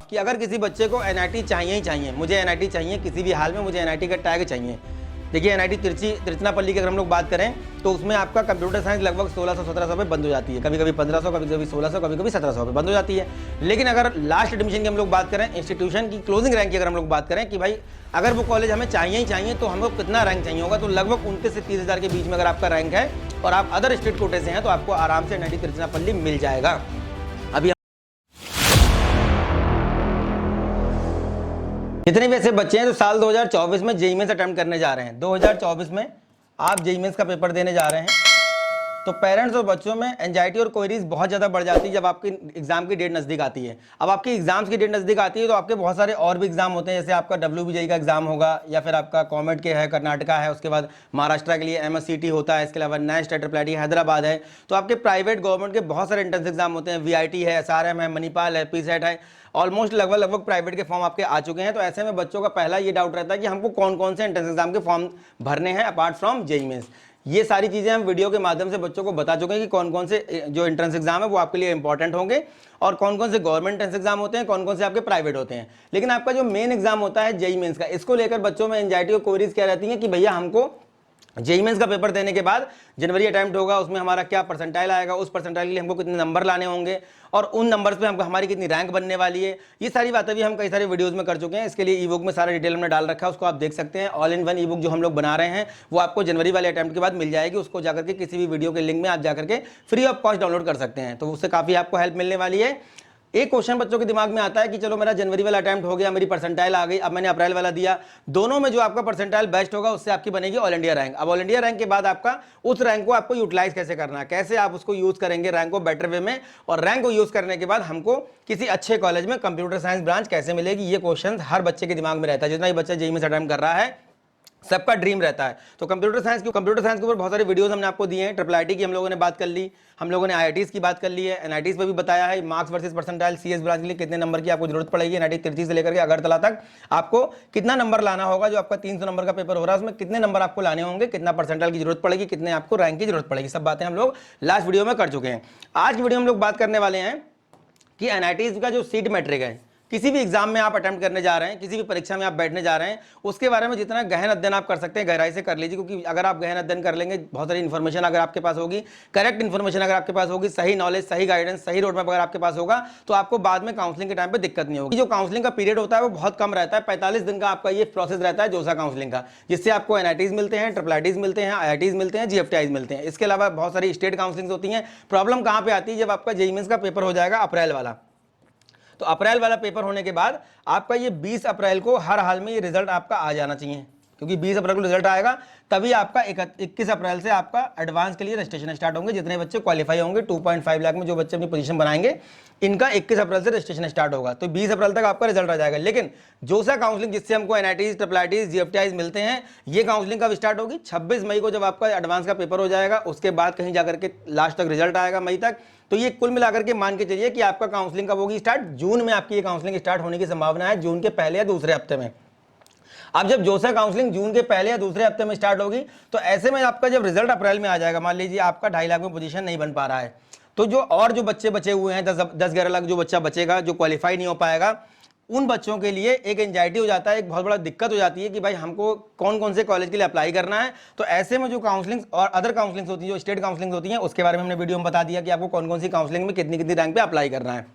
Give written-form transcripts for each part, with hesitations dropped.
Of कि अगर किसी बच्चे को एनआईटी चाहिए ही चाहिए, मुझे एनआईटी चाहिए, किसी भी हाल में मुझे एनआईटी का टैग चाहिए। देखिए एनआईटी तिरुचिरापल्ली की अगर हम लोग बात करें तो उसमें आपका कंप्यूटर साइंस लगभग 1600-1700 पे बंद हो जाती है, कभी कभी 1500, कभी कभी 1600, कभी कभी 1700 पे बंद हो जाती है। लेकिन अगर लास्ट एडमिशन की हम लोग बात करें, इंस्टीट्यूशन की क्लोजिंग रैंक की अगर हम लोग बात करें कि भाई अगर वो कॉलेज हमें चाहिए ही चाहिए तो हमको कितना रैंक चाहिए होगा, तो लगभग 29 से 30,000 के बीच में अगर आपका रैंक है और आप अदर स्टेट कोटे से हैं तो आपको आराम से एनआईटी तिरुचिरापल्ली मिल जाएगा। अभी जितने भी ऐसे बच्चे हैं जो साल 2024 में जेईई मेंस अटेम्प्ट करने जा रहे हैं, 2024 में आप जेईई मेंस का पेपर देने जा रहे हैं, तो पेरेंट्स और बच्चों में एंजाइटी और क्वेरीज बहुत ज़्यादा बढ़ जाती है जब आपकी एग्जाम की डेट नज़दीक आती है। अब आपकी एग्जाम्स की डेट नज़दीक आती है तो आपके बहुत सारे और भी एग्जाम होते हैं, जैसे आपका WBJEE का एग्जाम होगा या फिर आपका कॉमेट के है, कर्नाटका है, उसके बाद महाराष्ट्र के लिए MSCT होता है, इसके अलावा नेक्स्ट ट्रिपल हैदराबाद है। तो आपके प्राइवेट गवर्नमेंट के बहुत सारे एंट्रेंस एग्जाम होते हैं, VIT है, SRM है, मणिपाल है, PSET है, ऑलमोस्ट लगभग प्राइवेट के फॉर्म आपके आ चुके हैं। तो ऐसे में बच्चों का पहला ये डाउट रहता है कि हमको कौन कौन से एंट्रेंस एग्जाम के फॉर्म भरने हैं अपार्ट फ्रॉम जेईई मेंस। ये सारी चीज़ें हम वीडियो के माध्यम से बच्चों को बता चुके हैं कि कौन कौन से जो एंट्रेंस एग्जाम है वो आपके लिए इंपॉर्टेंट होंगे और कौन कौन से गवर्नमेंट एंट्रेंस एग्जाम होते हैं, कौन कौन से आपके प्राइवेट होते हैं। लेकिन आपका जो मेन एग्जाम होता है जेईई मेंस का, इसको लेकर बच्चों में एंजाइटी और क्वेरीज क्या रहती है कि भैया हमको जेईई मेंस का पेपर देने के बाद जनवरी अटेम्प्ट होगा, उसमें हमारा क्या परसेंटाइल आएगा, उस परसेंटाइल के लिए हमको कितने नंबर लाने होंगे और उन नंबर्स पे हमको हमारी कितनी रैंक बनने वाली है। ये सारी बातें भी हम कई सारे वीडियोस में कर चुके हैं। इसके लिए ई बुक में सारा डिटेल हमने डाल रखा है, उसको आप देख सकते हैं। All in one E book जो हम लोग बना रहे हैं वो आपको जनवरी वाले अटेम्प्ट के बाद मिल जाएगी। उसको जाकर के किसी भी वीडियो के लिंक में आप जाकर के फ्री ऑफ कॉस्ट डाउनलोड कर सकते हैं, तो उससे काफ़ी आपको हेल्प मिलने वाली है। एक क्वेश्चन बच्चों के दिमाग में आता है कि चलो मेरा जनवरी वाला अटेम्प्ट हो गया, मेरी परसेंटाइल आ गई, अब मैंने अप्रैल वाला दिया, दोनों में जो आपका परसेंटाइल बेस्ट होगा उससे आपकी बनेगी ऑल इंडिया रैंक। अब ऑल इंडिया रैंक के बाद आपका उस रैंक को आपको यूटिलाइज कैसे करना है, कैसे आप उसको यूज करेंगे रैंक को बेटर वे में, और रैंक को यूज करने के बाद हमको किसी अच्छे कॉलेज में कंप्यूटर साइंस ब्रांच कैसे मिलेगी, ये क्वेश्चन हर बच्चे के दिमाग में रहता है। जितना ही बच्चा जेईई में अटेम्प्ट कर रहा है सबका ड्रीम रहता है। तो कंप्यूटर साइंस के ऊपर बहुत सारे वीडियोस हमने आपको दिए हैं। ट्रिपल आईटी की हम लोगों ने बात कर ली, हम लोगों ने आईआईटीज की बात कर ली है, एनआईटीज पे भी बताया है marks versus percentile, CS branch के लिए कितने नंबर की आपको जरूरत पड़ेगी, एनआईटी तिरची से लेकर के अगरतला तक आपको कितना नंबर लाना होगा, जो आपका 300 नंबर का पेपर हो रहा है उसमें कितने नंबर आपको लाने होंगे, कितना परसेंटाइल की जरूरत पड़ेगी, कितने आपको रैंक की जरूरत पड़ेगी, सब बातें हम लोग लास्ट वीडियो में कर चुके हैं। आज की वीडियो में हम लोग बात करने वाले हैं कि एनआईटीज का जो सीट मैट्रिक है, किसी भी एग्जाम में आप अटेम्प्ट करने जा रहे हैं, किसी भी परीक्षा में आप बैठने जा रहे हैं, उसके बारे में जितना गहन अध्ययन आप कर सकते हैं गहराई से कर लीजिए। क्योंकि अगर आप गहन अध्ययन कर लेंगे, बहुत सारी इन्फॉर्मेशन अगर आपके पास होगी, करेक्ट इन्फॉर्मेशन अगर आपके पास होगी, सही नॉलेज, सही गाइडेंस, सही रोड मैप अगर आपके पास होगा, तो आपको बाद में काउंसलिंग के टाइम पे दिक्कत नहीं होगी। जो काउंसलिंग का पीरियड होता है वो बहुत कम रहता है, 45 दिन का आपका ये प्रोसेस रहता है जोसा काउंसलिंग का, जिससे आपको एनआईटीज मिलते हैं, ट्रिपल आईटीज मिलते हैं, आईआईटीज मिलते हैं, GFTIs मिलते हैं। इसके अलावा बहुत सारी स्टेट काउंसलिंग होती हैं। प्रॉब्लम कहाँ पे आती है, जब आपका जेईई मेंस का पेपर हो जाएगा अप्रैल वाला, तो अप्रैल वाला पेपर होने के बाद आपका ये 20 अप्रैल को हर हाल में ये रिजल्ट आपका आ जाना चाहिए, क्योंकि 20 अप्रैल को रिजल्ट आएगा, तभी आपका 21 अप्रैल से आपका एडवांस के लिए रजिस्ट्रेशन स्टार्ट होंगे। जितने बच्चे क्वालिफाई होंगे 2.5 लाख में जो बच्चे अपनी पोजीशन बनाएंगे, इनका 21 अप्रैल से रजिस्ट्रेशन स्टार्ट होगा, तो 20 अप्रैल तक आपका रिजल्ट आ जाएगा। लेकिन जोसा काउंसलिंग जिससे हमको एनआईटीज, ट्रिपल आईटीज, GFTIs मिलते हैं, ये काउंसलिंग कब स्टार्ट होगी, 26 मई को जब आपका एडवांस का पेपर हो जाएगा, उसके बाद कहीं जाकर के लास्ट तक रिजल्ट आएगा मई तक। तो ये कुल मिलाकर के मान के चलिए कि आपका काउंसलिंग कब होगी स्टार्ट, जून में आपकी ये काउंसलिंग स्टार्ट होने की संभावना है, जून के पहले या दूसरे हफ्ते में। अब जब जोसा काउंसलिंग जून के पहले या दूसरे हफ्ते में स्टार्ट होगी, तो ऐसे में आपका जब रिजल्ट अप्रैल में आ जाएगा, मान लीजिए आपका 2.5 लाख में पोजीशन नहीं बन पा रहा है, तो जो बच्चे बचे हुए हैं 10-11 लाख जो बच्चा बचेगा, जो क्वालिफाई नहीं हो पाएगा, उन बच्चों के लिए एक एंजाइटी हो जाता है, एक बहुत बड़ा दिक्कत हो जाती है कि भाई हमको कौन कौन से कॉलेज के लिए अप्लाई करना है। तो ऐसे में जो काउंसलिंग और अदर काउंसलिंग होती है, जो स्टेट काउंसलिंग होती है, उसके बारे में हमने वीडियो में बता दिया कि आपको कौन कौन सी काउंसलिंग में कितनी कितनी रैंक पे अप्लाई करना है।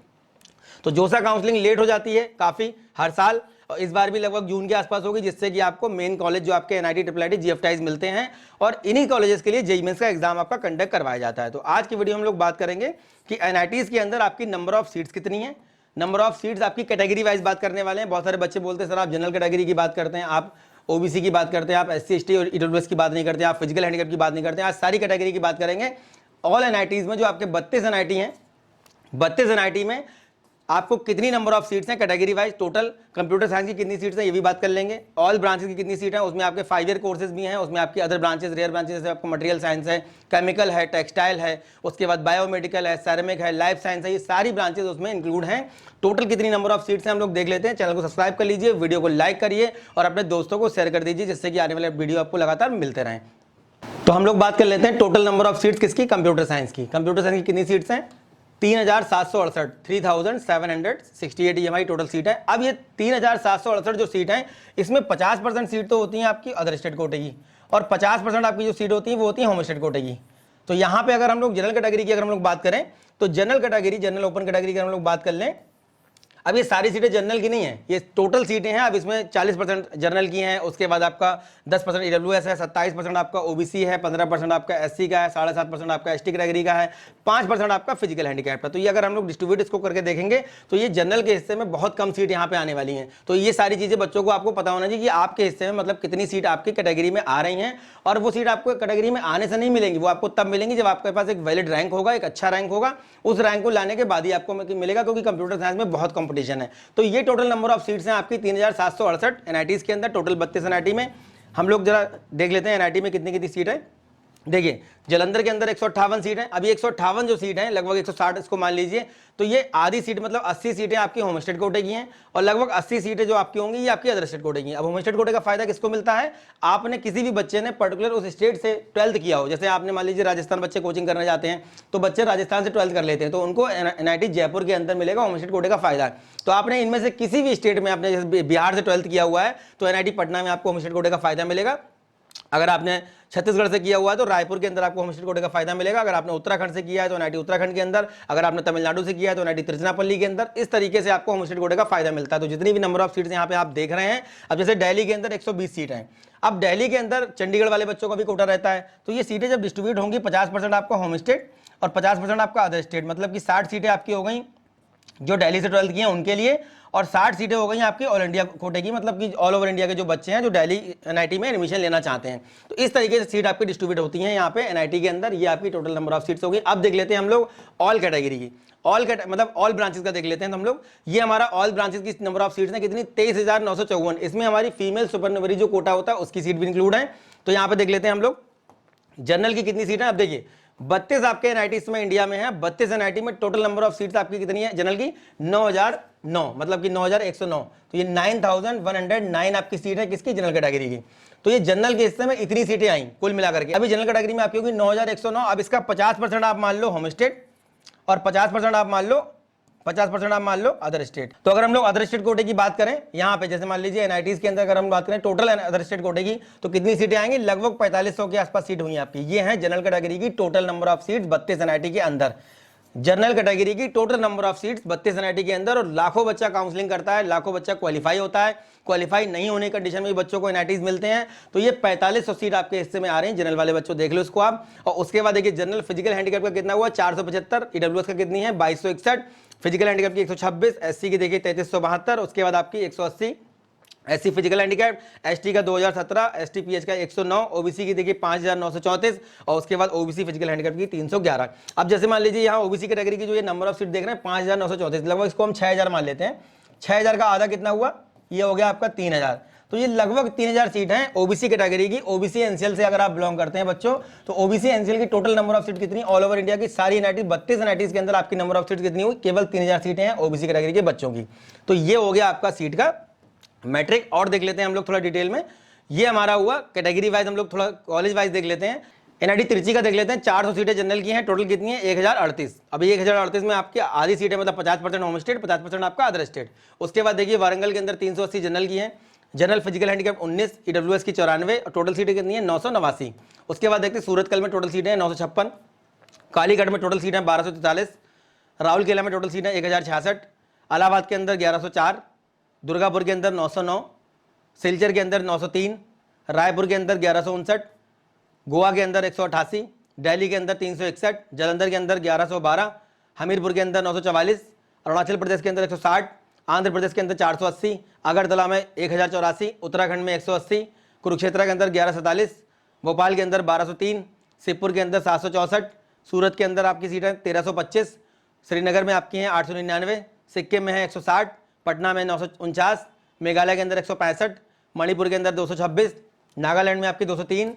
तो जोसा काउंसलिंग लेट हो जाती है काफ़ी हर साल, और इस बार भी लगभग जून के आसपास होगी, जिससे कि आपको मेन कॉलेज जो आपके एनआईटी, ट्रिपल आईटी, GFTIs मिलते हैं और इन्हीं कॉलेजेस के लिए जेईई मेंस का एग्जाम आपका कंडक्ट करवाया जाता है। तो आज की वीडियो में हम लोग बात करेंगे कि एनआईटीज के अंदर आपकी नंबर ऑफ सीट्स कितनी है, नंबर ऑफ सीट्स आपकी कैटेगरी वाइज बात करने वाले हैं। बहुत सारे बच्चे बोलते हैं सर आप जनरल कैटेगरी की बात करते हैं, आप OBC की बात करते हैं, आप SC ST और EWS की बात नहीं करते, आप फिजिकल हैंडीकैप की बात नहीं करते हैं। आज सारी कैटेगरी की बात करेंगे। ऑल एनआईटीज में जो आपके 32 एनआईटी हैं, 32 एनआईटी में आपको कितनी नंबर ऑफ सीट्स हैं category wise, total computer science की कितनी सीट्स हैं ये भी बात कर लेंगे, ऑल ब्रांचेस की कितनी सीट है, उसमें आपके 5 ईयर कोर्सेज भी हैं, उसमें आपकी अदर ब्रांचेस, रेयर ब्रांचेस जैसे आपको मटेरियल साइंस है, केमिकल है, टेक्सटाइल है, उसके बाद बायोमेडिकल है, सेरेमिक है, लाइफ साइंस है, ये सारी ब्रांचेस उसमें इंक्लूड हैं। टोटल कितनी नंबर ऑफ सीट्स हैं हम लोग देख लेते हैं। चैनल को सब्सक्राइब कर लीजिए, वीडियो को लाइक करिए और अपने दोस्तों को शेयर कर दीजिए, जिससे कि आने वाले वीडियो आपको लगातार मिलते रहें। तो हम लोग बात कर लेते हैं टोटल नंबर ऑफ सीट्स किसकी, कंप्यूटर साइंस की। कंप्यूटर साइंस की कितनी सीट्स हैं, 3768, 3768 ये हमारी टोटल सीट है। अब ये 3768 जो सीट है, इसमें 50% सीट तो होती हैं आपकी अदर स्टेट कोटे की, और 50% आपकी जो सीट होती है वो होती है होम स्टेट कोटे की। तो यहाँ पे अगर हम लोग जनरल कैटेगरी की अगर हम लोग बात करें, तो general category, general open category की हम लोग बात कर लें, अब ये सारी सीटें जनरल की नहीं है, ये टोटल सीटें हैं। अब इसमें 40% जनरल की हैं, उसके बाद आपका 10% ईडब्ल्यूएस है, 27% आपका ओबीसी है, 15% आपका एससी का है, 7.5% आपका एसटी कैटेगरी का है, 5% आपका फिजिकल हैंडीकैप है। तो ये अगर हम लोग डिस्ट्रीब्यूट इसको करके देखेंगे तो ये जनरल के हिस्से में बहुत कम सीट यहाँ पे आने वाली हैं। तो ये सारी चीज़ें बच्चों को आपको पता होना चाहिए कि आपके हिस्से में मतलब कितनी सीट आपकी कैटेगरी में आ रही हैं, और वो सीट आपको कैटेगरी में आने से नहीं मिलेंगी, वो आपको तब मिलेंगी जब आपके पास एक वैलिड रैंक होगा, एक अच्छा रैंक होगा। उस रैंक को लाने के बाद ही आपको मिलेगा, क्योंकि कंप्यूटर साइंस में बहुत कंपटीशन है। तो ये टोटल नंबर ऑफ सीट्स हैं आपकी 3768 एनआईटीज के अंदर, टोटल 32 एनआईटी में। हम लोग जरा देख लेते हैं एनआईटी में कितनी कितनी सीट है। देखिए जलंधर के अंदर 158 सीट है। अभी 158 जो सीट है, लगभग 160 इसको मान लीजिए, तो ये आधी सीट मतलब 80 सीटें आपकी होम स्टेट कोटे की हैं, और लगभग 80 सीटें जो आपकी होंगी ये आपकी अदर स्टेट कोटे की हैं। अब होम स्टेट कोटे का फायदा किसको मिलता है, आपने किसी भी बच्चे ने पर्टिकुलर उस स्टेट से 12th किया हो, जैसे आपने मान लीजिए राजस्थान बच्चे कोचिंग करने जाते हैं, तो बच्चे राजस्थान से 12th कर लेते हैं, तो उनको एनआईटी जयपुर के अंदर मिलेगा होम स्टेट कोटे का फायदा है। तो आपने इनमें से किसी भी स्टेट में, आपने जैसे बिहार से 12th किया हुआ है तो एनआईटी पटना में आपको होम स्टेट कोटे का फायदा मिलेगा। अगर आपने छत्तीसगढ़ से किया हुआ है तो रायपुर के अंदर आपको होम स्टेट कोटे का फायदा मिलेगा। अगर आपने उत्तराखंड से किया है तो एनआईटी उत्तराखंड के अंदर, अगर आपने तमिलनाडु से किया है तो एनआईटी तिरुचिरापल्ली के अंदर। इस तरीके से आपको होम स्टेट कोटे का फायदा मिलता है। तो जितनी भी नंबर ऑफ सीट्स यहाँ पे आप देख रहे हैं, अब जैसे दिल्ली के अंदर 120 सीट हैं, अब दिल्ली के अंदर चंडीगढ़ वाले बच्चों का भी कोटा रहता है, तो ये सीटें जब डिस्ट्रीब्यूट होंगी 50% आपका होम स्टेट और 50% आपका अदर स्टेट, मतलब कि 60 सीटें आपकी हो गई जो दिल्ली से 12th की हैं उनके लिए, और 60 सीटें हो गई आपकी ऑल इंडिया कोटे की, मतलब कि ऑल ओवर इंडिया के जो बच्चे हैं जो दिल्ली एनआईटी में एडमिशन लेना चाहते हैं। तो इस तरीके से सीट आपकी डिस्ट्रीब्यूट होती हैं यहाँ पे एनआईटी के अंदर। ये आपकी टोटल नंबर ऑफ सीट्स होगी। अब देख लेते हैं हम लोग ऑल कैटेगरी की, मतलब ऑल ब्रांचेस का देख लेते हैं हम लोग। ये हमारा ऑल ब्रांचेस की नंबर ऑफ सीट्स है कितनी, 23,954। इसमें हमारी फीमेल सुपरनोवरी जो कोटा होता है उसकी सीट भी इंक्लूड है। तो यहाँ पे देख लेते हैं हम लोग जनरल की कितनी सीट है। अब देखिए 32 आपके एनआईटी इसमें इंडिया में है, 32 एनआईटी में टोटल नंबर ऑफ सीट्स आपकी कितनी है जनरल की, 9009, मतलब कि 9109। तो ये 9109 आपकी सीट है किसकी, जनरल कैटेगरी की। तो ये जनरल के हिस्से में इतनी सीटें आई कुल मिलाकर के। अभी जनरल कैटेगरी में आपकी होगी 9109। अब इसका 50% आप मान लो होम स्टेट और 50% आप मान लो अदर स्टेट। तो अगर हम लोग अदर स्टेट कोटे की बात करें, यहाँ पे जैसे मान लीजिए एनआईटीज के अंदर अगर हम बात करें टोटल अदर स्टेट कोटे की, तो कितनी सीटें आएंगी, लगभग 4500 के आसपास सीट हुई आपकी। ये है जनरल कैटेगरी की total number of seats 32 NIT के अंदर। जनरल कैटेगरी की total number of seats 32 NIT के अंदर, और लाखों बच्चा काउंसलिंग करता है, लाखों बच्चा क्वालिफाई होता है। क्वालिफाई नहीं होने की कंडीशन में बच्चों को एनआईटीज मिलते हैं। तो ये 4500 सीट आपके हिस्से में आ रही हैं जनरल वाले बच्चों, देख लो इसको आप। और उसके बाद देखिए जनरल फिजिकल हैंडीकैप का कितना हुआ, 475, ईडब्ल्यूएस का कितनी है 2261, फिजिकल हैंडीकैप की 126, एससी की देखिए 3372, उसके बाद आपकी 180 एससी फिजिकल हैंडीकैप, एसटी का 2017, एसटी पीएच का 109, ओबीसी की देखिए 5934, और उसके बाद ओबीसी फिजिकल हैंडीकैप की 311। अब जैसे मान लीजिए यहाँ ओबीसी कैटेगरी की जो ये नंबर ऑफ सीट देख रहे हैं 5934, लगभग इसको हम 6000 मान लेते हैं। 6000 का आधा कितना हुआ, ये हो गया आपका 3000। तो ये लगभग 3000 सीट हैं ओबीसी कैटेगरी की। ओबीसी एनसीएल से अगर आप बिलोंग करते हैं बच्चों, तो ओबीसी एनसीएल की टोटल नंबर ऑफ सीट कितनी, ऑल ओवर इंडिया की सारी एनआईटी 32 एनआईटीज के अंदर आपकी नंबर ऑफ सीट कितनी हुई, केवल 3000 सीटें हैं ओबीसी कैटेगरी के बच्चों की। तो ये हो गया आपका सीट का मैट्रिक। और देख लेते हैं हम लोग थोड़ा डिटेल में, ये हमारा हुआ कैटेगरी वाइज, हम लोग थोड़ा कॉलेज वाइज देख लेते हैं। एनआईटी त्रिची का देख लेते हैं, 400 सीटें जनरल की हैं, टोटल कितनी है 1038। अभी 1038 में आपकी आधी सीटें मतलब 50% होम स्टेट, 50% आपका अदर स्टेट। उसके बाद देखिए वारंगल के अंदर 380 जनरल की हैं, जनरल फिजिकल हैंडीकैप 19, ईडब्ल्यूएस की 94, और टोटल सीटें कितनी है 989। उसके बाद देखते हैं सूरतकल में टोटल सीटें हैं 956, कालीगढ़ में टोटल सीटें 1243, राउरकेला में टोटल सीटें 1066, इलाहाबाद के अंदर 1104, दुर्गापुर के अंदर 909, सिलचर के अंदर 903, रायपुर के अंदर 1159, गोवा के अंदर 188, दिल्ली के अंदर 361, जालंधर के अंदर 1112, हमीरपुर के अंदर 944, अरुणाचल प्रदेश के अंदर 160, आंध्र प्रदेश के अंदर 480, अगरतला में 1084, उत्तराखंड में 180, कुरुक्षेत्र के अंदर 1147, भोपाल के अंदर 1203, शिवपुर के अंदर 764, सूरत के अंदर आपकी सीटें 1325, श्रीनगर में आपकी हैं 899, सिक्किम में है 160, पटना में 949, मेघालय के अंदर 165, मणिपुर के अंदर 226, नागालैंड में आपकी 203,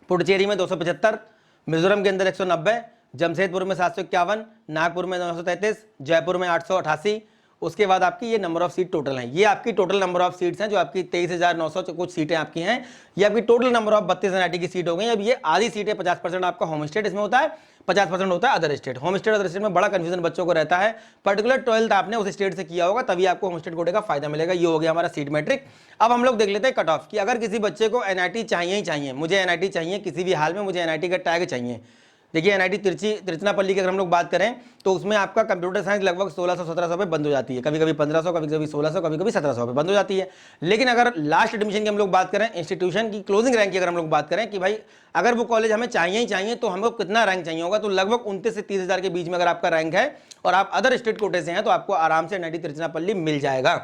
पुडुचेरी में 275, मिजोरम के अंदर 190, जमशेदपुर में 751, नागपुर में 933, जयपुर में 888, उसके बाद आपकी ये नंबर ऑफ सीट टोटल हैं, ये आपकी टोटल नंबर ऑफ सीट्स हैं जो आपकी 23,900 कुछ सीटें आपकी हैं, ये आपकी टोटल नंबर ऑफ 32 NIT की सीट हो गई। अब ये आधी सीटें 50% आपका होम स्टेट इसमें होता है, 50% होता है other state. Home state other state में बड़ा कंफ्यूजन बच्चों को रहता है, पर्टिकुलर 12th आपने उस स्टेट से किया होगा तभी आपको होम स्टेट कोटे का फायदा मिलेगा। ये हो गया हमारा सीट मैट्रिक। अब हम लोग देख लेते हैं कट ऑफ की। अगर किसी बच्चे को NIT चाहिए ही चाहिए, मुझे NIT चाहिए किसी भी हाल में, मुझे NIT का टैग चाहिए। देखिए NIT तिरुचिरापल्ली की अगर हम लोग बात करें तो उसमें आपका कंप्यूटर साइंस लगभग 1600-1700 पे बंद हो जाती है, कभी कभी 1500, कभी कभी 1600, कभी कभी 1700 पे बंद हो जाती है। लेकिन अगर लास्ट एडमिशन की हम लोग बात करें, इंस्टीट्यूशन की क्लोजिंग रैंक की अगर हम लोग बात करें कि भाई अगर वो कॉलेज हमें चाहिए ही चाहिए तो हमको कितना रैंक चाहिए होगा, तो लगभग 29 से 30,000 के बीच में अगर आपका रैंक है और आप अदर स्टेट कोटे से हैं तो आपको आराम से NIT तिरुचिरापल्ली मिल जाएगा।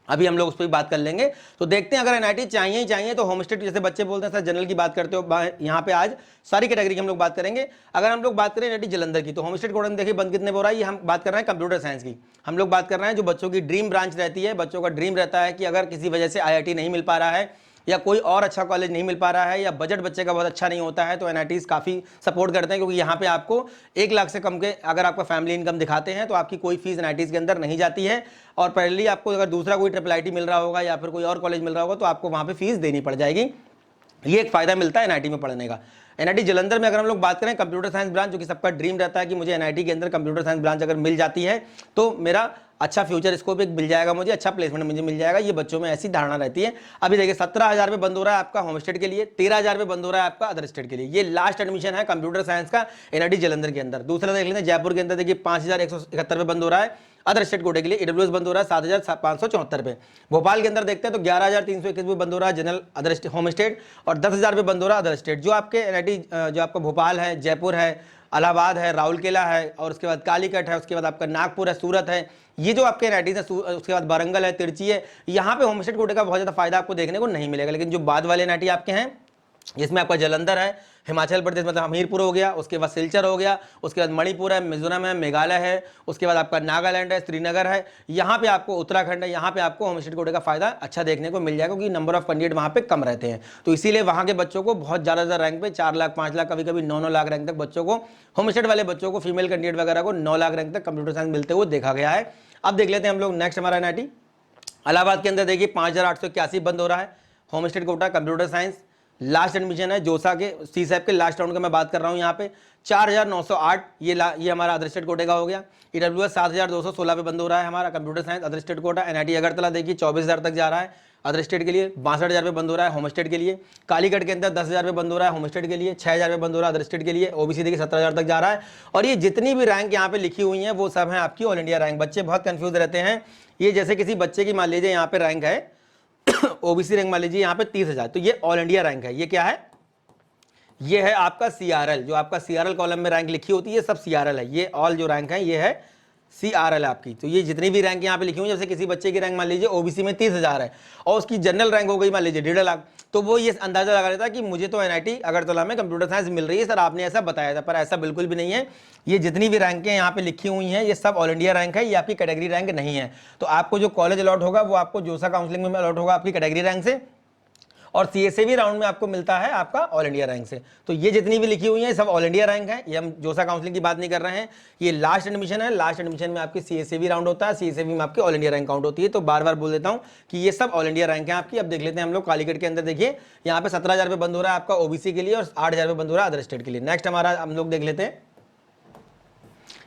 अभी हम लोग उस पर भी बात कर लेंगे। तो देखते हैं अगर NIT चाहिए ही चाहिए तो होम स्टेट, जैसे बच्चे बोलते हैं सर जनरल की बात करते हो, यहाँ पे आज सारी कैटेगरी की हम लोग बात करेंगे। अगर हम लोग बात करें NIT जलंधर की तो होम स्टेट कोटा में देखिए बंद कितने हो रहा है, ये हम बात कर रहे हैं कंप्यूटर साइंस की। हम लोग बात कर रहे हैं जो बच्चों की ड्रीम ब्रांच रहती है, बच्चों का ड्रीम रहता है कि अगर किसी वजह से IIT नहीं मिल पा रहा है या कोई और अच्छा कॉलेज नहीं मिल पा रहा है या बजट बच्चे का बहुत अच्छा नहीं होता है, तो NITs काफ़ी सपोर्ट करते हैं, क्योंकि यहाँ पे आपको 1 लाख से कम के अगर आपका फैमिली इनकम दिखाते हैं तो आपकी कोई फीस NITs के अंदर नहीं जाती है। और पहले आपको अगर दूसरा कोई IIIT मिल रहा होगा या फिर कोई और कॉलेज मिल रहा होगा तो आपको वहाँ पर फीस देनी पड़ जाएगी। ये एक फायदा मिलता है NIT में पढ़ने का। NIT जलंधर में अगर हम लोग बात करें कंप्यूटर साइंस ब्रांच, जो कि सबका ड्रीम रहता है कि मुझे NIT के अंदर कंप्यूटर साइंस ब्रांच अगर मिल जाती है तो मेरा अच्छा फ्यूचर स्कोप एक मिल जाएगा, मुझे अच्छा प्लेसमेंट मुझे मिल जाएगा, ये बच्चों में ऐसी धारणा रहती है। अभी देखिए 17,000 पे बंद हो रहा है आपका होम स्टेट के लिए, 13,000 पे बंद हो रहा है आपका अदर स्टेट के लिए। ये लास्ट एडमिशन है कंप्यूटर साइंस का NIT जलंधर के अंदर। दूसरा देख लेते हैं जयपुर के अंदर, देखिए 5,171 पे बंद हो रहा है अदर स्टेट कोटे के लिए। AWS बंद हो रहा है 7,574 पे। भोपाल के अंदर देखते हैं तो 11,321 पे बंद हो रहा है जनरल अदर होम स्टेट, और 10,000 पे बंद हो रहा है अदर स्टेट। जो आपके NIT जो आपका भोपाल है, जयपुर है, इलाहाबाद है, राउरकेला है, और उसके बाद कालीकट है, उसके बाद आपका नागपुर है, सूरत है, ये जो आपके NITs है, उसके बाद वारंगल है, तिरची है, यहाँ पे होम स्टेट कोटे का बहुत ज़्यादा फायदा आपको देखने को नहीं मिलेगा। लेकिन जो बाद वाले NIT आपके हैं जिसमें आपका जलंधर है, हिमाचल प्रदेश मतलब हमीरपुर हो गया, उसके बाद सिलचर हो गया, उसके बाद मणिपुर है, मिजोरम है, मेघालय है, उसके बाद आपका नागालैंड है, श्रीनगर है, यहाँ पे आपको उत्तराखंड है, यहाँ पे आपको होम स्टेट कोटे का फायदा अच्छा देखने को मिल जाएगा, क्योंकि नंबर ऑफ कैंडिडेट वहाँ पे कम रहते हैं। तो इसीलिए वहाँ के बच्चों को बहुत ज़्यादा रैंक पे 4 लाख 5 लाख कभी कभी 9-9 लाख रैंक तक बच्चों को, होम स्टेट वाले बच्चों को, फीमेल कैंडिडेट वगैरह को 9 लाख रैंक तक कंप्यूटर साइंस मिलते हुए देखा गया है। अब देख लेते हैं हम लोग नेक्स्ट हमारा NIT इलाहाबाद के अंदर। देखिए 5,881 बंद हो रहा है home state quota computer science. Last admission है जोसा के CSAP के लास्ट राउंड का मैं बात कर रहा हूँ। यहाँ पे 4,908 ये हमारा अदर स्टेट कोटे का हो गया। AWS 7,216 पे बंद हो रहा है हमारा computer science other state quota. NIT Agartala देखिए 24,000 तक जा रहा है अदर स्टेट के लिए, 62,000 पे बंद हो रहा है होम स्टेट के लिए। कालीकट के अंदर 10,000 पे बंद हो रहा है होम स्टेट के लिए, 6,000 पे बंद हो रहा है अदर स्टेट के लिए। OBC देखिए 17,000 तक जा रहा है। और ये जितनी भी रैंक यहाँ पे लिखी हुई हैं वो सब हैं आपकी ऑल इंडिया रैंक। बच्चे बहुत कंफ्यूज रहते हैं। ये जैसे किसी बच्चे की मान लीजिए यहाँ पे रैंक है OBC रैंक मान लीजिए यहाँ पे 30,000, तो ये ऑल इंडिया रैंक है। ये क्या है? ये है आपका CRL, जो आपका CRL कॉलम में रैंक लिखी होती है, ये सब CRL है। ये ऑल जो रैंक है ये है CRL आपकी। तो ये जितनी भी रैंक यहाँ पे लिखी हुई है, जैसे किसी बच्चे की रैंक मान लीजिए OBC में 30,000 है और उसकी जनरल रैंक हो गई मान लीजिए 1.5 लाख, तो वो ये अंदाजा लगा लेता है कि मुझे तो NIT अगरतला में कंप्यूटर साइंस मिल रही है सर, आपने ऐसा बताया था। पर ऐसा बिल्कुल भी नहीं है। ये जितनी भी रैंकें यहाँ पे लिखी हुई हैं ये सब ऑल इंडिया रैंक है, ये आपकी कैटेगरी रैंक नहीं है। तो आपको जो कॉलेज अलॉट होगा वो आपको जोसा काउंसलिंग में अलॉट होगा आपकी कैटेगरी रैंक से, और CSAV राउंड में आपको मिलता है आपका ऑल इंडिया रैंक से। तो ये जितनी भी लिखी हुई है सब ऑल इंडिया रैंक है। ये हम जोसा काउंसलिंग की बात नहीं कर रहे हैं, ये लास्ट एडमिशन है। लास्ट एडमिशन में आपकी CSAV राउंड होता है, CSAV में आपकी ऑल इंडिया रैंक काउंट होती है। तो बार बार बोल देता हूँ कि ये सब ऑल इंडिया रैंक है आपकी। अब देख लेते हैं हम लोग कालीकट के अंदर। देखिए यहाँ पे 17,000 पे बंद हो रहा है आपका OBC के लिए और 8,000 पे बंद हो रहा है अदर स्टेट के लिए। नेक्स्ट हमारा हम लोग देख लेते हैं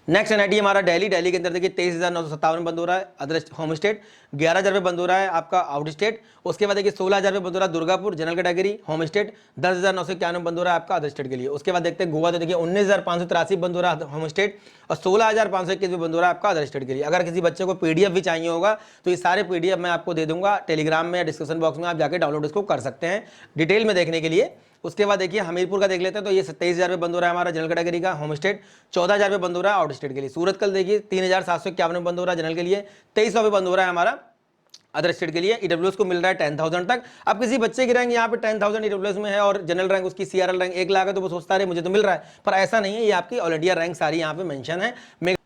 नेक्स्ट NIT हमारा दिल्ली के अंदर। देखिए 23,957 में बंद हो रहा है अदर होम स्टेट, 11,000 पे बंद हो रहा है आपका आउट स्टेट। उसके बाद देखिए 16,000 पे बंद हो रहा है Durgapur general category home state, 10,991 बंद हो रहा है आपका अदर स्टेट के लिए। उसके बाद देखते हैं गोवा, तो देखिए 19,583 बंद हो रहा है होम स्टेट और 16,521 पे बंद हो रहा है आपका अदर स्टेट के लिए। अगर किसी बच्चे को PDF भी चाहिए होगा तो ये सारे PDF मैं आपको दे दूंगा टेलीग्राम में या डिस्क्रिप्शन बॉक्स में, आप जाके डाउनलोड इसको कर सकते हैं डिटेल में देखने के लिए। उसके बाद देखिए हमीरपुर का देख लेते हैं, तो ये 27,000 पे बंद हो रहा है हमारा जनरल कैटेगरी का होम स्टेट, 14,000 पे बंद हो रहा है आउट स्टेट के लिए। सूरत कल देखिए 3,751 में बंद हो रहा है जनरल के लिए, 2300 पे बंद हो रहा है हमारा अदर स्टेट के लिए ईडब्ल्यूएस को मिल रहा है 10,000 तक। अब किसी बच्चे की रैंक यहाँ पे 10,000 ईडब्ल्यूएस में है और जनरल रैंक उसकी सीआरएल रैंक 1 लाख है, तो वो सोचता है मुझे तो मिल रहा है, पर ऐसा नहीं है। ये आपकी ऑल इंडिया रैंक सारी यहाँ पे मेंशन है।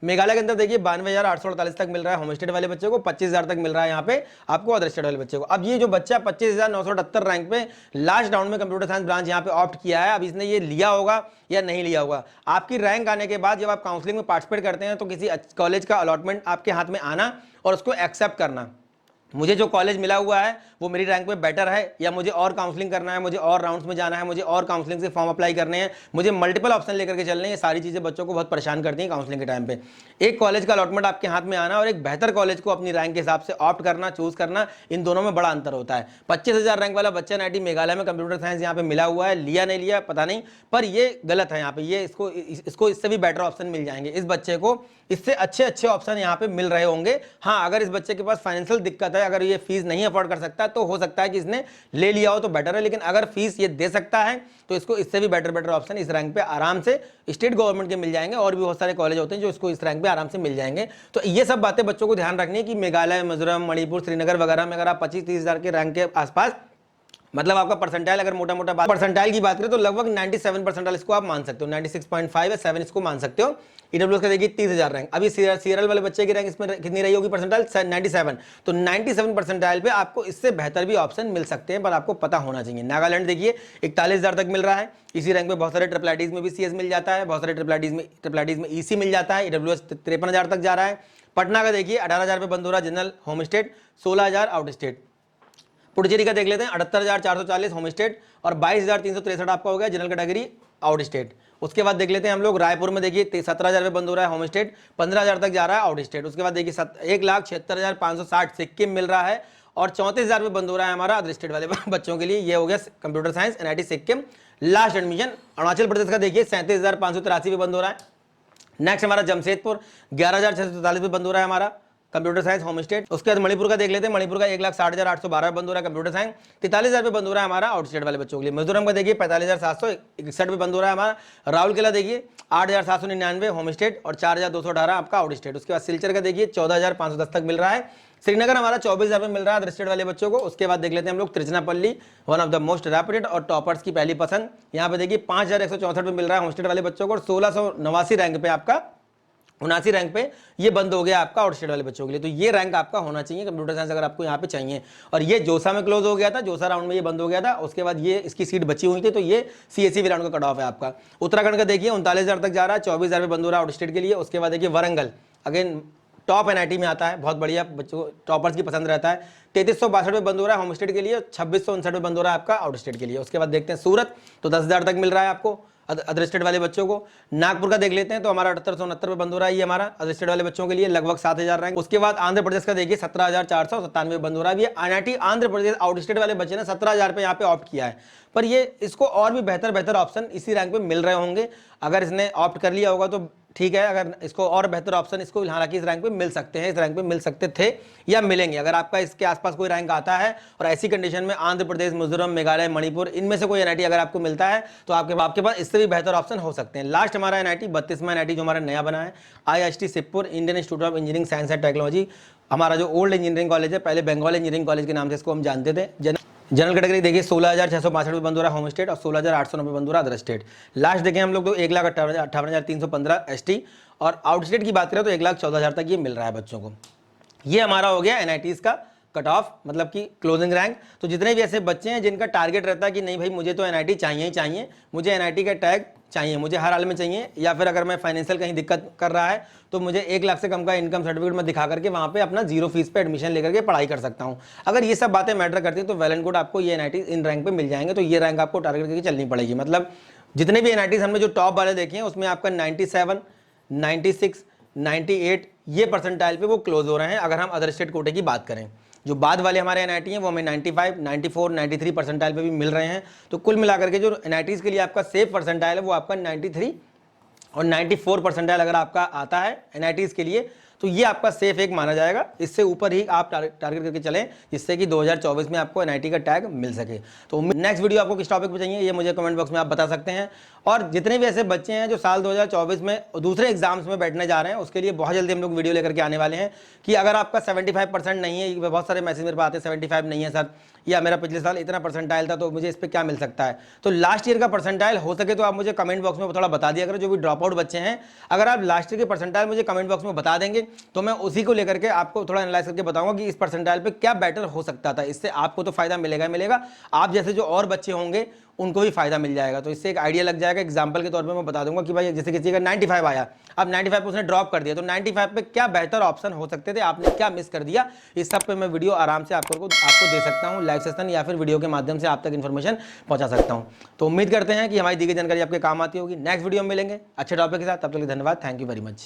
मेघालय के अंदर देखिए 92,848 तक मिल रहा है होम स्टेट वाले बच्चे को, 25,000 तक मिल रहा है यहाँ पे आपको अदर स्टेट वाले बच्चे को। अब ये जो बच्चा 25,978 रैंक पे लास्ट राउंड में कंप्यूटर साइंस ब्रांच यहाँ पे ऑप्ट किया है, अब इसने ये लिया होगा या नहीं लिया होगा। आपकी रैंक आने के बाद जब आप काउंसलिंग में पार्टिसिपेट करते हैं तो किसी कॉलेज का अलॉटमेंट आपके हाथ में आना और उसको एक्सेप्ट करना, मुझे जो कॉलेज मिला हुआ है वो मेरी रैंक में बेटर है या मुझे और काउंसलिंग करना है, मुझे और राउंड्स में जाना है, मुझे और काउंसलिंग से फॉर्म अप्लाई करने हैं, मुझे मल्टीपल ऑप्शन लेकर के चलने हैं। ये सारी चीज़ें बच्चों को बहुत परेशान करती हैं काउंसलिंग के टाइम पे। एक कॉलेज का अलॉटमेंट आपके हाथ में आना और एक बेहतर कॉलेज को अपनी रैंक के हिसाब से ऑप्ट करना, चूज करना, इन दोनों में बड़ा अंतर होता है। 25,000 रैंक वाला बच्चा एनआईटी मेघालय में कंप्यूटर साइंस यहाँ पे मिला हुआ है, लिया नहीं लिया पता नहीं, पर ये गलत है यहाँ पे। ये इसको इससे भी बेटर ऑप्शन मिल जाएंगे, इस बच्चे को इससे अच्छे ऑप्शन यहाँ पे मिल रहे होंगे। हाँ, अगर इस बच्चे के पास फाइनेंशियल दिक्कत है, अगर ये फीस नहीं अफोर्ड कर सकता तो हो सकता है कि इसने ले लिया हो तो बेटर है, लेकिन अगर फीस ये दे सकता है तो इसको इससे भी बेटर ऑप्शन इस रैंक पे आराम से स्टेट गवर्नमेंट के मिल जाएंगे। और भी बहुत सारे कॉलेज होते हैं जो इसको इस रैंक पे आराम से मिल जाएंगे। तो ये सब बातें बच्चों को ध्यान रखनी है कि मेघालय, मिजोरम, मणिपुर, श्रीनगर वगैरह में अगर आप 25-30 हज़ार के रैंक के आसपास, मतलब आपका परसेंटाइल अगर मोटा परसेंटाइल की बात करें तो लगभग 97 परसेंटाइल इसको आप मान सकते हो, 96.5 या 7 इसको मान सकते हो। ईडब्ल्यूएस का देखिए 30,000 रैंक, अभी सीआरएल वाले बच्चे की रैंक इसमें कितनी रही होगी परसेंटाइल? 97। तो 97 परसेंटाइल पे आपको इससे बेहतर भी ऑप्शन मिल सकते हैं, पर आपको पता होना चाहिए। नागालैंड देखिए 41,000 तक मिल रहा है, इसी रैंक पे बहुत सारे ट्रिपल आईटीज में भी सीएस मिल जाता है, बहुत सारे ट्रिपल आईटीज में ईसी मिल जाता है। ईडब्ल्यूएस 53,000 तक जा रहा है। पटना का देखिए 18,000 पे बंद हो रहा है general home state, 16,000 out state. Puducherry का देख लेते हैं 78,440 होम स्टेट और 22,363 आपका हो गया जनरल कैटेगरी आउट स्टेट। उसके बाद देख लेते हैं हम लोग रायपुर में देखिए 17,000 पे बंद हो रहा है होम स्टेट, 15,000 तक जा रहा है आउट स्टेट। उसके बाद देखिए 1,76,560 सिक्किम मिल रहा है और 34,000 पे बंद हो रहा है हमारा अदर स्टेट वाले बच्चों के लिए। ये हो गया computer science NIT Sikkim last admission. Arunachal Pradesh का देखिए 37,583 पे बंद हो रहा है। नेक्स्ट हमारा जमशेदपुर 11,643 पे बंद हो रहा है हमारा कंप्यूटर साइंस होम स्टेट। उसके बाद मणिपुर का देख लेते हैं, मणिपुर का 1,60,812 बंद हो रहा है कंप्यूटर साइंस, 43,000 पे बंद हो रहा है हमारा आउट स्टेट वाले बच्चों के लिए। मिजोरम का देखिए 45,761 पे बंद हो रहा है हमारा। राउरकेला देखिए 8,799 होम स्टेट और 4,218 आपका आउट स्टेट। उसके बाद सिलचर का देखिए 14,510 तक मिल रहा है। श्रीनगर हमारा 24,000 पे मिल रहा है अदर स्टेट वाले बच्चों को। उसके बाद देख लेते हैं हम लोग Tiruchirappalli, one of the most rapid और टॉपर्स की पहली पसंद, यहाँ पे देखिए 5,164 पे मिल रहा है होम स्टेट वाले बच्चों को और 1,689 रैंक पे आपका 79 रैंक पे ये बंद हो गया आपका आउट स्टेट वाले बच्चों के लिए। तो ये रैंक आपका होना चाहिए कंप्यूटर साइंस अगर आपको यहाँ पे चाहिए। और ये जोसा में क्लोज हो गया था, जोसा राउंड में ये बंद हो गया था। उसके बाद ये इसकी सीट बची हुई थी, तो ये सीएससी राउंड का कट ऑफ है आपका। उत्तराखंड का देखिए 39,000 तक जा रहा है, 24,000 पे बंद हो रहा है आउट स्टेट के लिए। उसके बाद देखिए वरंगल अगेन टॉप एनआईटी में आता है, बहुत बढ़िया बच्चों को टॉपर्स की पसंद रहता है। 3362 पे बंद हो रहा है होम स्टेट के लिए, 2659 पे बंद हो रहा है आपका आउट स्टेट के लिए। उसके बाद देखते हैं सूरत, तो 10,000 तक मिल रहा है आपको अदर स्टेट वाले बच्चों को। नागपुर का देख लेते हैं तो हमारा 7869 पे बंद हो रहा है ये हमारा अदर स्टेट वाले बच्चों के लिए, लगभग 7,000 रैंक। उसके बाद आंध्र प्रदेश का देखिए 17,497 बंद हो रहा है। ये NIT Andhra Pradesh out state वाले बच्चे ने 17,000 पे यहाँ पे ऑप्ट किया है, पर ये इसको और भी बेहतर ऑप्शन इसी रैंक पे मिल रहे होंगे। अगर इसने ऑप्ट कर लिया होगा तो ठीक है, अगर इसको और बेहतर ऑप्शन इसको हालांकि इस रैंक पे मिल सकते हैं, इस रैंक पे मिल सकते थे या मिलेंगे। अगर आपका इसके आसपास कोई रैंक आता है और ऐसी कंडीशन में आंध्र प्रदेश, मिजोरम, मेघालय, मणिपुर, इनमें से कोई एनआईटी अगर आपको मिलता है तो आपके पास इससे भी बेहतर ऑप्शन हो सकते हैं। लास्ट हमारा एनआईटी 32वां एनआईटी जो हमारा नया बना है, IIT Sirpur Indian institute of engineering science and technology. हमारा जो ओल्ड इंजीनियरिंग कॉलेज है, पहले बंगाल इंजीनियरिंग कॉलेज के नाम से इसको हम जानते थे। जनरल कैटेगरी देखिए 16,665 पे बंद हो रहा है होम स्टेट और 16,890 बंद हो रहा है अदर स्टेट। लास्ट देखें हम लोग तो 1,58,315 एसटी और आउट स्टेट की बात करें तो 1,14,000 तक ये मिल रहा है बच्चों को। ये हमारा हो गया एनआईटीज का कट ऑफ, मतलब कि क्लोजिंग रैंक। तो जितने भी ऐसे बच्चे हैं जिनका टारगेट रहता है कि नहीं भाई मुझे तो एनआईटी चाहिए ही चाहिए, मुझे एनआईटी का टैग चाहिए, मुझे हर हाल में चाहिए, या फिर अगर मैं फाइनेंशियल कहीं दिक्कत कर रहा है तो मुझे 1 लाख से कम का इनकम सर्टिफिकेट में दिखा करके वहाँ पे अपना 0 फीस पे एडमिशन लेकर के पढ़ाई कर सकता हूँ। अगर ये सब बातें मैटर करती हैं तो वेल एंड गुड, आपको ये एनआईटी इन रैंक पे मिल जाएंगे। तो ये रैंक आपको टारगेट करके चलनी पड़ेगी। मतलब जितने भी एनआईटीज हमने जो टॉप वाले देखे हैं उसमें आपका 97, 96, 98 ये परसेंटाइल पे वो क्लोज हो रहे हैं। अगर हम अदर स्टेट कोटे की बात करें, जो बाद वाले हमारे एनआईटी हैं वो हमें 95, 94, 93 परसेंटाइल पे भी मिल रहे हैं। तो कुल मिलाकर के जो एनआईटीज के लिए आपका सेफ परसेंटाइल है वो आपका 93 और 94 परसेंटाइल अगर आपका आता है एनआईटीज के लिए, तो ये आपका सेफ एक माना जाएगा। इससे ऊपर ही आप टारगेट करके चलें, जिससे कि 2024 में आपको NIT का टैग मिल सके। तो नेक्स्ट वीडियो आपको किस टॉपिक पे चाहिए ये मुझे कमेंट बॉक्स में आप बता सकते हैं। और जितने भी ऐसे बच्चे हैं जो साल 2024 में दूसरे एग्जाम्स में बैठने जा रहे हैं, उसके लिए बहुत जल्दी हम लोग वीडियो लेकर के आने वाले हैं कि अगर आपका 75% नहीं है, बहुत सारे मैसेज मेरे पास आते हैं 75 नहीं है सर, या मेरा पिछले साल इतना परसेंटाइल था तो मुझे इस पर क्या मिल सकता है। तो लास्ट ईयर का परसेंटाइल हो सके तो आप मुझे कमेंट बॉक्स में थोड़ा बता दिया करो। जो भी ड्रॉप आउट बच्चे हैं, अगर आप लास्ट ईयर के परसेंटाइल मुझे कमेंट बॉक्स में बता देंगे तो मैं उसी को लेकर के आपको थोड़ा एनालाइज करके बताऊंगा कि इस परसेंटाइल पे क्या बेटर हो सकता था। इससे आपको तो फायदा मिलेगा, आप जैसे जो और बच्चे होंगे उनको भी फायदा मिल जाएगा। तो इससे एक आइडिया लग जाएगा। एग्जांपल के तौर पे मैं बता दूंगा कि भाई जैसे किसी का 95 आया, अब 95 पे उसने ड्रॉप कर दिया, तो 95 पे क्या बेहतर ऑप्शन हो सकते थे, आपने क्या मिस कर दिया, इस सब पे मैं वीडियो आराम से आपको दे सकता हूँ लाइव सेशन या फिर वीडियो के माध्यम से आप तक इन्फॉर्मेशन पहुंचा सकता हूँ। तो उम्मीद करते हैं कि हमारी दी गई जानकारी आपके काम आती होगी। नेक्स्ट वीडियो में मिलेंगे अच्छे टॉपिक के साथ, तब तक के लिए धन्यवाद। Thank you very much.